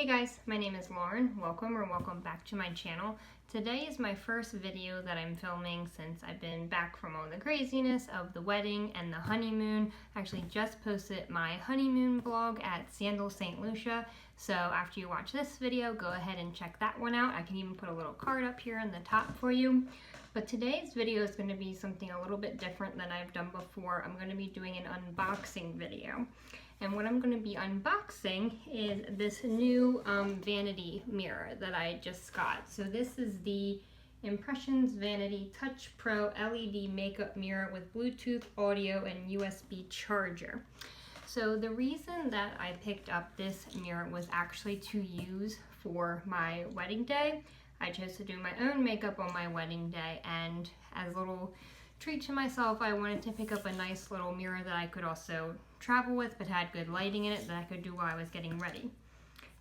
Hey guys, my name is Lauren. Welcome back to my channel. Today is my first video that I'm filming since I've been back from all the craziness of the wedding and the honeymoon. I actually just posted my honeymoon vlog at Sandal St. Lucia. So after you watch this video, go ahead and check that one out. I can even put a little card up here in the top for you. But today's video is going to be something a little bit different than I've done before. I'm going to be doing an unboxing video. And what I'm going to be unboxing is this new vanity mirror that I just got. So this is the Impressions Vanity Touch Pro LED makeup mirror with Bluetooth audio and USB charger. So the reason that I picked up this mirror was actually to use for my wedding day. I chose to do my own makeup on my wedding day, and as a little treat to myself, I wanted to pick up a nice little mirror that I could also travel with but had good lighting in it that I could do while I was getting ready.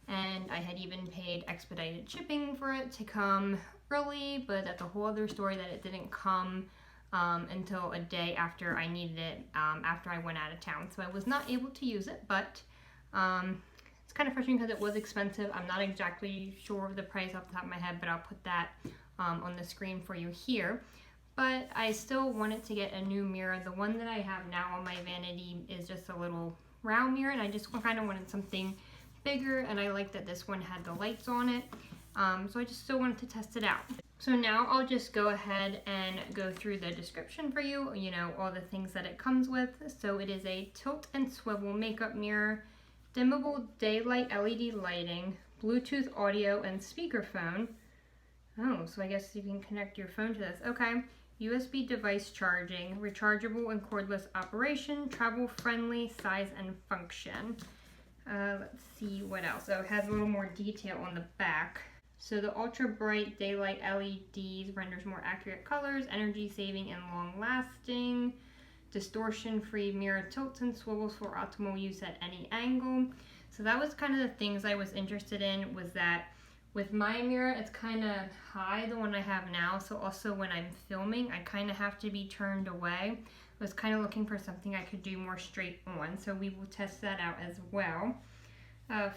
And I had even paid expedited shipping for it to come early, but that's a whole other story that it didn't come until a day after I needed it, after I went out of town. So I was not able to use it, but it's kind of frustrating because it was expensive. I'm not exactly sure of the price off the top of my head, but I'll put that on the screen for you here. But I still wanted to get a new mirror. The one that I have now on my vanity is just a little round mirror, and I just kind of wanted something bigger, and I like that this one had the lights on it. So I just still wanted to test it out. So now I'll just go ahead and go through the description for you, all the things that it comes with. So it is a tilt and swivel makeup mirror, dimmable daylight LED lighting, Bluetooth audio and speakerphone. Oh, so I guess you can connect your phone to this. Okay. USB device charging, rechargeable and cordless operation, travel friendly, size and function. Let's see what else. So it has a little more detail on the back. So the ultra bright daylight LEDs renders more accurate colors, energy saving and long lasting. Distortion free mirror tilts and swivels for optimal use at any angle. So that was kind of the things I was interested in, was that with my mirror, it's kind of high, the one I have now, so also when I'm filming, I kind of have to be turned away. I was kind of looking for something I could do more straight on, so we will test that out as well.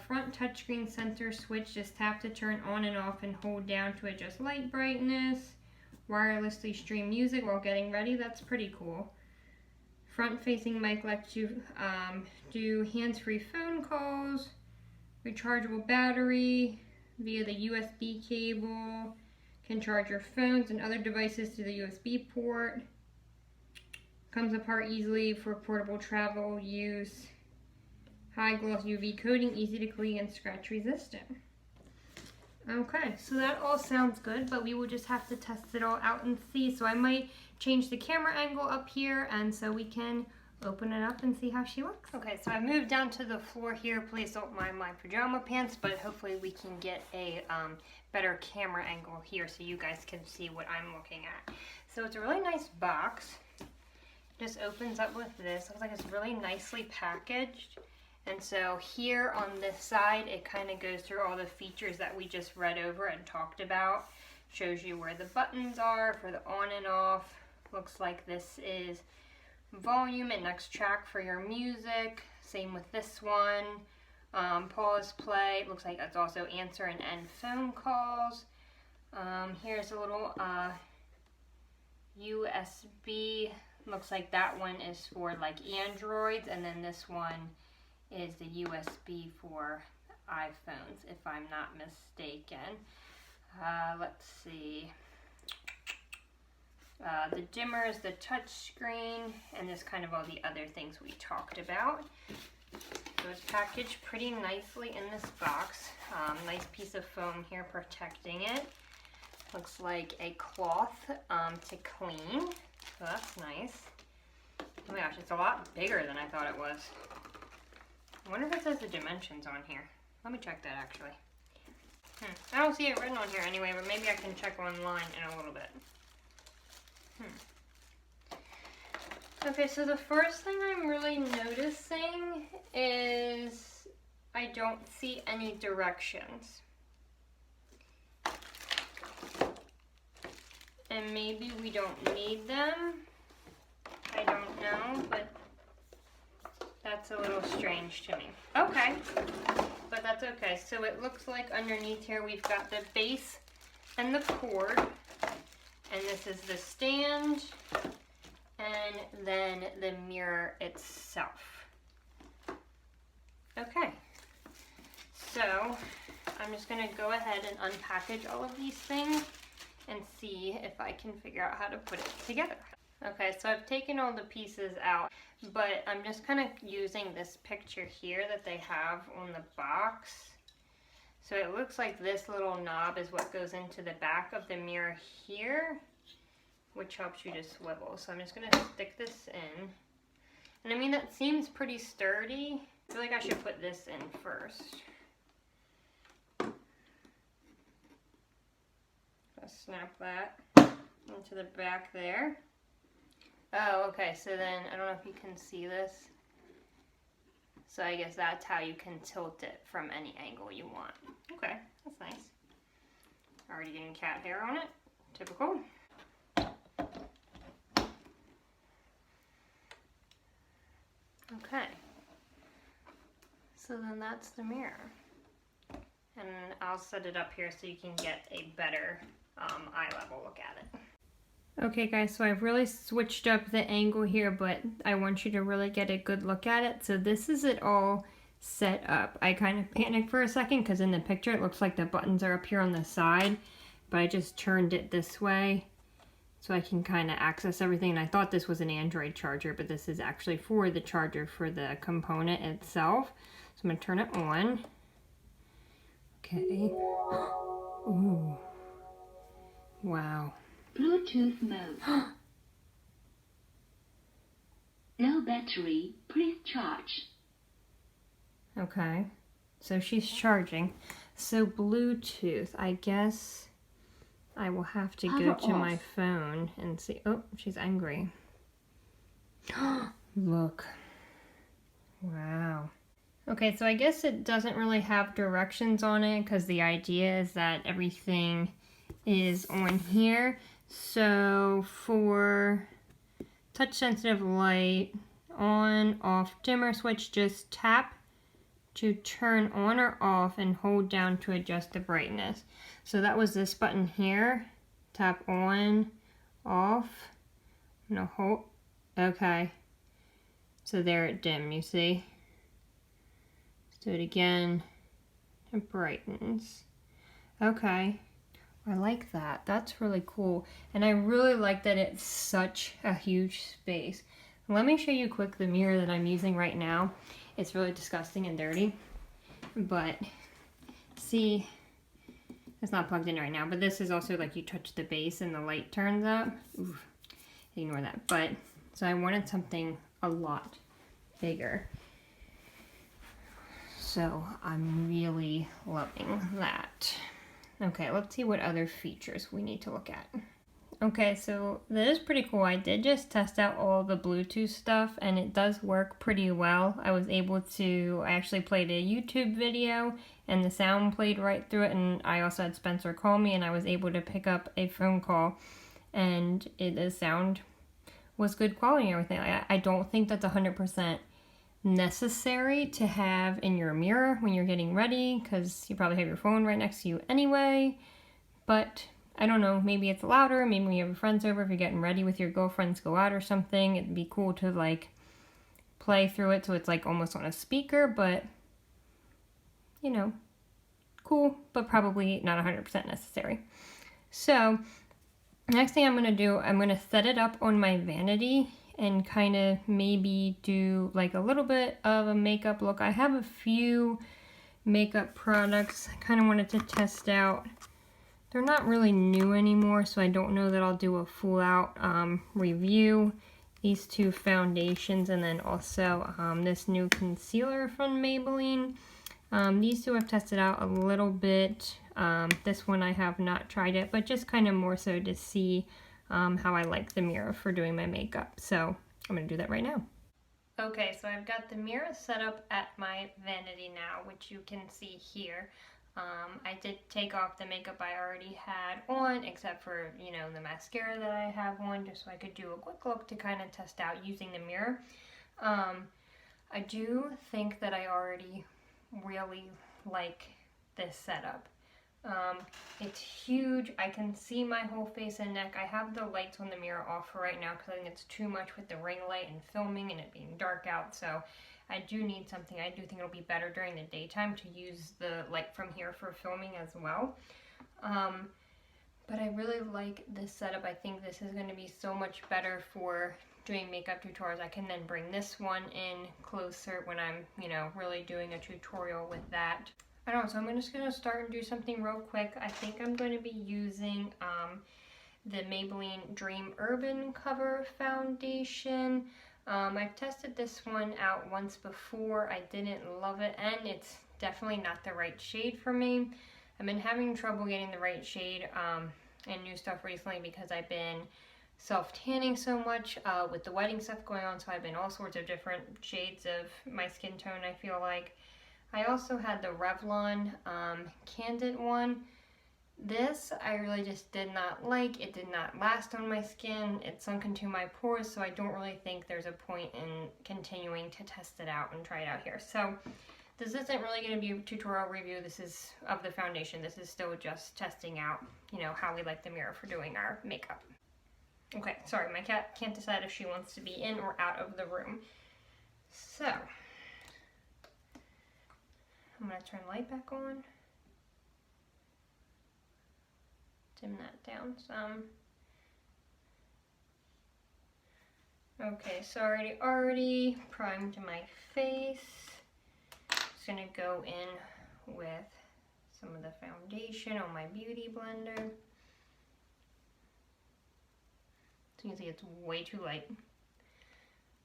Front touchscreen center switch, just tap to turn on and off and hold down to adjust light brightness. Wirelessly stream music while getting ready, that's pretty cool. Front facing mic lets you do hands-free phone calls. Rechargeable battery via the USB cable, can charge your phones and other devices through the USB port. Comes apart easily for portable travel use. High gloss UV coating, easy to clean and scratch resistant. Okay, so that all sounds good, but we will just have to test it all out and see. So I might change the camera angle up here, and so we can open it up and see how she looks. Okay, so I moved down to the floor here. Please don't mind my pajama pants, but hopefully we can get a better camera angle here so you guys can see what I'm looking at. So it's a really nice box. Just opens up with this. Looks like it's really nicely packaged. And so here on this side, it kind of goes through all the features that we just read over and talked about. Shows you where the buttons are for the on and off. Looks like this is volume and next track for your music. Same with this one. Pause, play. Looks like that's also answer and end phone calls. Here's a little USB. Looks like that one is for like Androids, and then this one is the USB for iPhones, if I'm not mistaken. Let's see. The dimmer is the touch screen, and this kind of all the other things we talked about. So it's packaged pretty nicely in this box. Nice piece of foam here protecting it. Looks like a cloth to clean, so that's nice. Oh my gosh, it's a lot bigger than I thought it was. I wonder if it says the dimensions on here. Let me check that actually. I don't see it written on here anyway, but maybe I can check online in a little bit. Okay, so the first thing I'm really noticing is I don't see any directions. And maybe we don't need them. I don't know, but That's a little strange to me. Okay, but that's okay. So it looks like underneath here we've got the base and the cord, and this is the stand, and then the mirror itself. Okay, so I'm just gonna go ahead and unpackage all of these things and see if I can figure out how to put it together. Okay, so I've taken all the pieces out, but I'm just kind of using this picture here that they have on the box. So it looks like this little knob is what goes into the back of the mirror here, which helps you to swivel. So I'm just gonna stick this in. And I mean, that seems pretty sturdy. I feel like I should put this in first. I'll snap that into the back there. Oh, okay, so then, I don't know if you can see this. So I guess that's how you can tilt it from any angle you want. Okay, that's nice. Already getting cat hair on it. Typical. Okay. So then that's the mirror. And I'll set it up here so you can get a better eye level look at it. Okay guys, so I've really switched up the angle here, but I want you to really get a good look at it. So this is it all set up. I kind of panicked for a second because in the picture it looks like the buttons are up here on the side, but I just turned it this way so I can kind of access everything. And I thought this was an Android charger, but this is actually for the charger for the component itself. So I'm going to turn it on. Okay. Ooh. Wow. Bluetooth mode. Low battery, please charge. Okay, so she's charging. So Bluetooth, I guess I will have to go to my phone and see. Oh, she's angry. Look. Wow. Okay, so I guess it doesn't really have directions on it because the idea is that everything is on here. So for touch sensitive light, on, off, dimmer switch, just tap to turn on or off and hold down to adjust the brightness. So that was this button here. Tap on, off, I'm gonna hold, okay. So there it dimmed, you see? Let's do it again, it brightens. Okay. I like that. That's really cool. And I really like that it's such a huge space. Let me show you quick the mirror that I'm using right now. It's really disgusting and dirty. But see, it's not plugged in right now. But this is also like you touch the base and the light turns up. Oof, ignore that. But so I wanted something a lot bigger. So I'm really loving that. Okay, let's see what other features we need to look at. Okay, so that is pretty cool. I did just test out all the Bluetooth stuff and it does work pretty well. I actually played a YouTube video and the sound played right through it, and I also had Spencer call me and I was able to pick up a phone call and the sound was good quality and everything. I don't think that's 100% necessary to have in your mirror when you're getting ready because you probably have your phone right next to you anyway, but I don't know, maybe it's louder, maybe when you have your friends over, if you're getting ready with your girlfriends, go out or something, it'd be cool to like play through it so it's like almost on a speaker, but you know, cool, but probably not 100% necessary. So next thing I'm going to do, I'm going to set it up on my vanity and kind of maybe do like a little bit of a makeup look. I have a few makeup products I kind of wanted to test out. They're not really new anymore, so I don't know that I'll do a full out review. These two foundations and then also this new concealer from Maybelline. These two I've tested out a little bit. This one I have not tried it, but just kind of more so to see how I like the mirror for doing my makeup. So I'm going to do that right now. Okay, so I've got the mirror set up at my vanity now, which you can see here. I did take off the makeup I already had on, except for, you know, the mascara that I have on, just so I could do a quick look to kind of test out using the mirror. I do think that I already really like this setup. It's huge. I can see my whole face and neck. I have the lights on the mirror off for right now because I think it's too much with the ring light and filming and it being dark out. So I do need something. I do think it'll be better during the daytime to use the light from here for filming as well. But I really like this setup. I think this is going to be so much better for doing makeup tutorials. I can then bring this one in closer when I'm, you know, really doing a tutorial with that. I don't know, so I'm just going to start and do something real quick. I think I'm going to be using the Maybelline Dream Urban Cover Foundation. I've tested this one out once before. I didn't love it, and it's definitely not the right shade for me. I've been having trouble getting the right shade and new stuff recently because I've been self-tanning so much with the wedding stuff going on, so I've been all sorts of different shades of my skin tone, I feel like. I also had the Revlon Candid one. This I really just did not like. It did not last on my skin. It sunk into my pores, so I don't really think there's a point in continuing to test it out and try it out here. So this isn't really going to be a tutorial review. This is of the foundation. This is still just testing out, you know, how we like the mirror for doing our makeup. Okay, sorry, my cat can't decide if she wants to be in or out of the room. So I'm going to turn the light back on. Dim that down some. Okay, so I already primed my face. Just going to go in with some of the foundation on my beauty blender. So you can see it's way too light,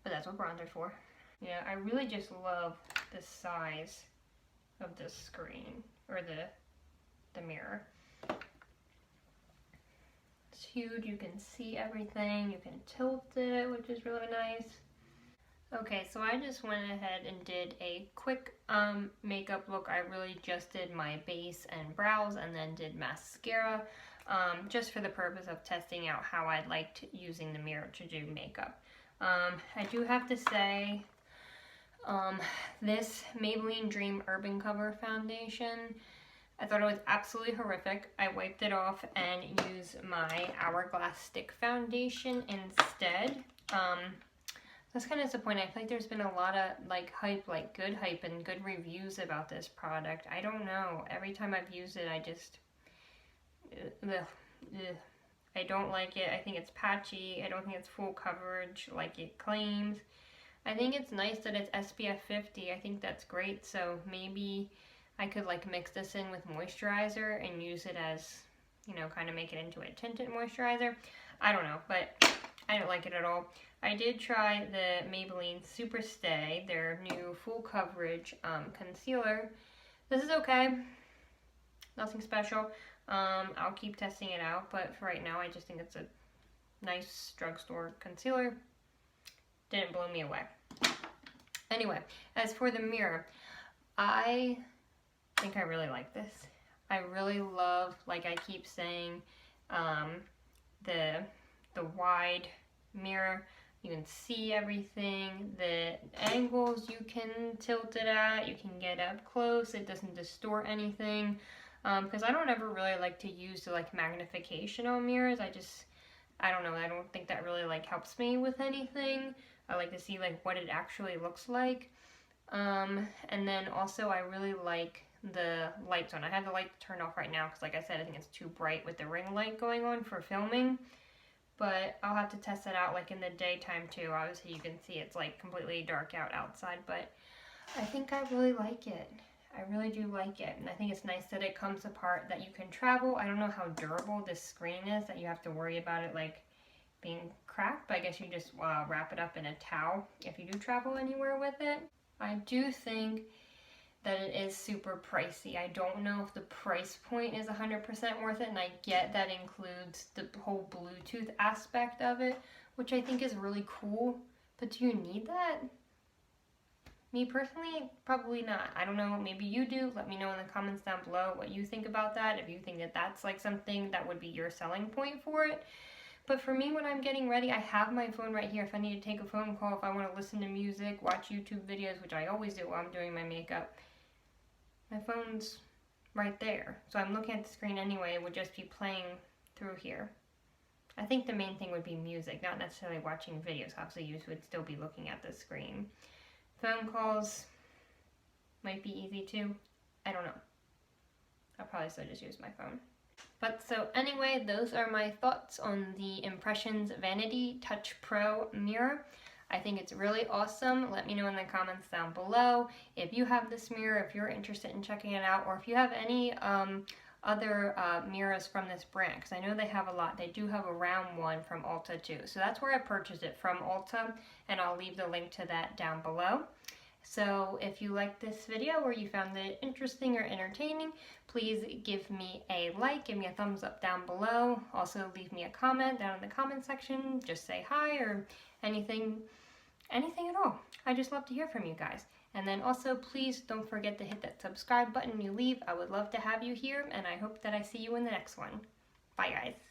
but that's what bronzer's for. Yeah, I really just love the size of the screen, or the mirror. It's huge, you can see everything, you can tilt it, which is really nice. Okay, so I just went ahead and did a quick makeup look. I really just did my base and brows and then did mascara, just for the purpose of testing out how I liked using the mirror to do makeup. I do have to say, this Maybelline Dream Urban Cover Foundation, I thought it was absolutely horrific. I wiped it off and used my Hourglass Stick Foundation instead. That's kind of disappointing. I feel like there's been a lot of hype, good hype and good reviews about this product. I don't know. Every time I've used it, I just, I don't like it. I think it's patchy. I don't think it's full coverage like it claims. I think it's nice that it's SPF 50. I think that's great. So maybe I could mix this in with moisturizer and use it as, you know, kind of make it into a tinted moisturizer. I don't know, but I didn't like it at all. I did try the Maybelline Super Stay, their new full coverage concealer. This is okay. Nothing special. I'll keep testing it out, but for right now I just think it's a nice drugstore concealer. Didn't blow me away. Anyway, as for the mirror, I think I really like this. I really love, like I keep saying, the wide mirror. You can see everything. The angles you can tilt it at. You can get up close. It doesn't distort anything. Because I don't ever really like to use the magnification on mirrors. I don't know. I don't think that really helps me with anything. I like to see what it actually looks like. And then also I really like the lights on. I have the light turned off right now because like I said, I think it's too bright with the ring light going on for filming. But I'll have to test it out in the daytime too. Obviously you can see it's completely dark outside, but I think I really like it. I really do like it, and I think it's nice that it comes apart, that you can travel. I don't know how durable this screen is, that you have to worry about it being cracked, but I guess you just wrap it up in a towel if you do travel anywhere with it. I do think that it is super pricey. I don't know if the price point is 100% worth it, and I get that includes the whole Bluetooth aspect of it, which I think is really cool, but do you need that? Me personally, probably not. I don't know, maybe you do. Let me know in the comments down below what you think about that, if you think that that's something that would be your selling point for it. But for me, when I'm getting ready, I have my phone right here if I need to take a phone call, if I want to listen to music, watch YouTube videos, which I always do while I'm doing my makeup. My phone's right there. So I'm looking at the screen anyway, it would just be playing through here. I think the main thing would be music, not necessarily watching videos. Obviously, you would still be looking at the screen. Phone calls might be easy too. I don't know. I'll probably still just use my phone. But so anyway, those are my thoughts on the Impressions Vanity Touch Pro mirror. I think it's really awesome. Let me know in the comments down below if you have this mirror, if you're interested in checking it out, or if you have any other mirrors from this brand, because I know they have a lot. They do have a round one from Ulta too. So that's where I purchased it, from Ulta, and I'll leave the link to that down below. So if you liked this video or you found it interesting or entertaining, please give me a like, give me a thumbs up down below. Also leave me a comment down in the comment section. Just say hi or anything at all. I just love to hear from you guys. And then also please don't forget to hit that subscribe button when you leave. I would love to have you here, and I hope that I see you in the next one. Bye guys.